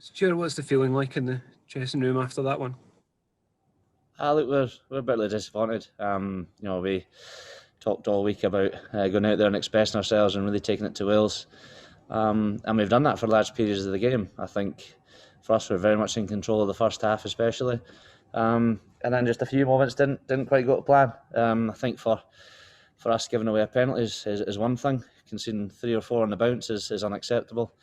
Stuart, what's the feeling like in the dressing room after that one? Look, we're bitterly disappointed. We talked all week about going out there and expressing ourselves and really taking it to Wales, and we've done that for large periods of the game. I think for us, we're very much in control of the first half, especially, and then just a few moments didn't quite go to plan. I think for us, giving away a penalty is one thing. Conceding 3 or 4 on the bounce is unacceptable.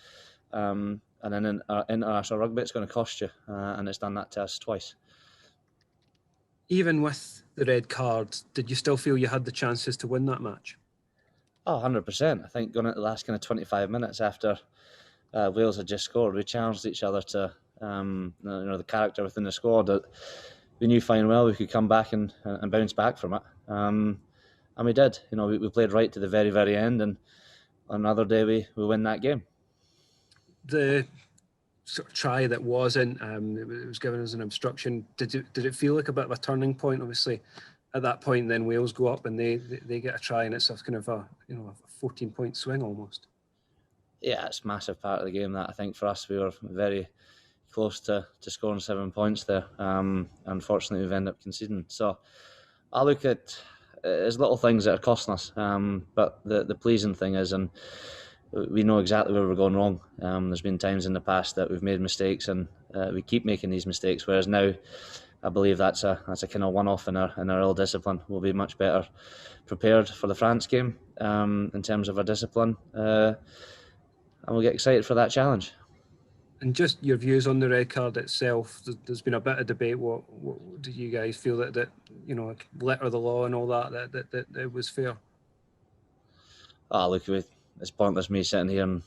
And then in international rugby, it's going to cost you, and it's done that to us twice. Even with the red card, did you still feel you had the chances to win that match? Oh, 100%. I think going into the last kind of 25 minutes after Wales had just scored, we challenged each other to the character within the squad that we knew fine well we could come back and bounce back from it. And we did. We played right to the very, very end, and on another day we win that game. The sort of try that wasn't, it was given as an obstruction. Did it feel like a bit of a turning point? Obviously, at that point, then Wales go up and they get a try, and it's a kind of a 14-point swing almost. Yeah, it's a massive part of the game. That I think for us, we were very close to scoring 7 points there. Unfortunately, we've ended up conceding. So I look at there's little things that are costing us, but the pleasing thing is, and we know exactly where we're going wrong. There's been times in the past that we've made mistakes, and we keep making these mistakes. Whereas now, I believe that's a kind of one-off in our ill discipline. We'll be much better prepared for the France game in terms of our discipline, and we'll get excited for that challenge. And just your views on the red card itself. There's been a bit of debate. What do you guys feel that letter of the law and all that it was fair? Look, it's pointless me sitting here and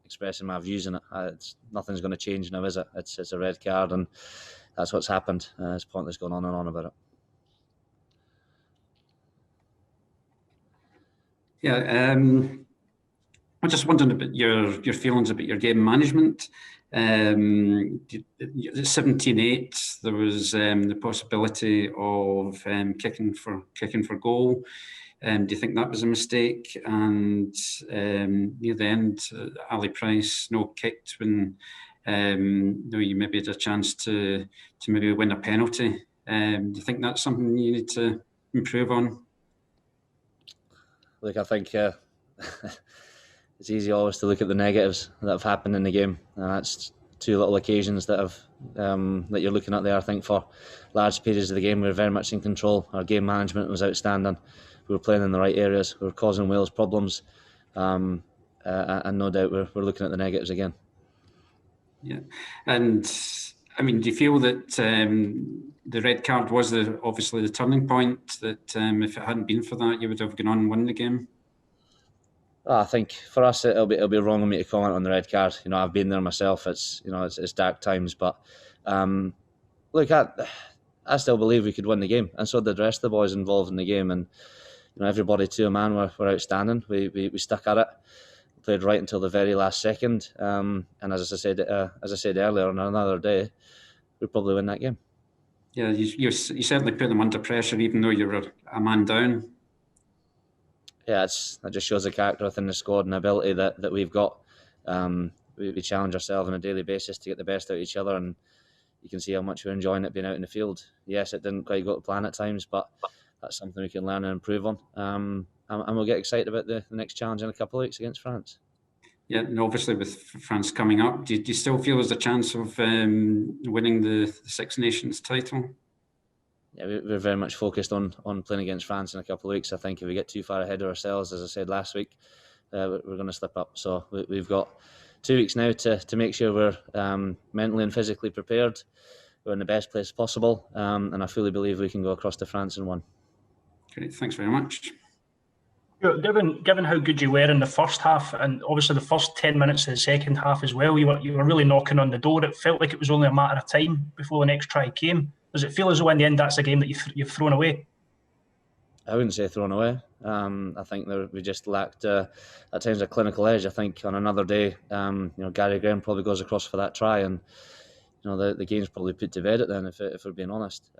expressing my views on it. Nothing's going to change now, is it? It's a red card, and that's what's happened. It's pointless going on and on about it. Yeah, I'm just wondering about your feelings about your game management. 17-8, there was the possibility of kicking for goal. Do you think that was a mistake? And near the end, Ali Price kicked when you maybe had a chance to maybe win a penalty. Do you think that's something you need to improve on? Look, I think it's easy always to look at the negatives that have happened in the game, and that's 2 little occasions that have that you're looking at there. I think for large periods of the game, we were very much in control. Our game management was outstanding. We were playing in the right areas. We were causing Wales problems, and no doubt we're looking at the negatives again. Yeah, and I mean, do you feel that the red card was obviously the turning point? That if it hadn't been for that, you would have gone on and won the game? I think for us it'll be wrong of me to comment on the red card. I've been there myself. It's dark times, but look, I still believe we could win the game, and so did the rest of the boys involved in the game. And everybody to a man were outstanding. We stuck at it, played right until the very last second. And as I said earlier, on another day, we'd probably win that game. Yeah, you certainly put them under pressure, even though you were a man down. Yeah, that just shows the character within the squad and the ability that we've got. We challenge ourselves on a daily basis to get the best out of each other, and you can see how much we're enjoying it being out in the field. Yes, it didn't quite go to plan at times, but that's something we can learn and improve on. And we'll get excited about the next challenge in a couple of weeks against France. Yeah, and obviously with France coming up, do you still feel there's a chance of winning the Six Nations title? Yeah, we're very much focused on playing against France in a couple of weeks. I think if we get too far ahead of ourselves, as I said last week, we're going to slip up. So we've got 2 weeks now to make sure we're mentally and physically prepared. We're in the best place possible, and I fully believe we can go across to France and win. Great, thanks very much. Given how good you were in the first half, and obviously the first 10 minutes of the second half as well, you were really knocking on the door. It felt like it was only a matter of time before the next try came. Does it feel as though in the end that's a game that you've thrown away? I wouldn't say thrown away. I think we just lacked at times a clinical edge. I think on another day, Gary Graham probably goes across for that try, and the game's probably put to bed at then, if we're being honest.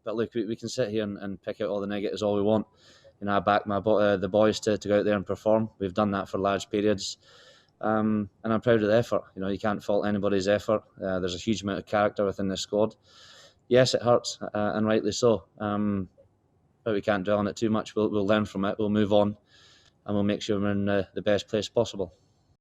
But look, we can sit here and pick out all the negatives all we want. I back the boys to go out there and perform. We've done that for large periods. and I'm proud of the effort. You know, you can't fault anybody's effort. There's a huge amount of character within the squad. Yes, it hurts, and rightly so. But we can't dwell on it too much. We'll learn from it. We'll move on, and we'll make sure we're in the best place possible.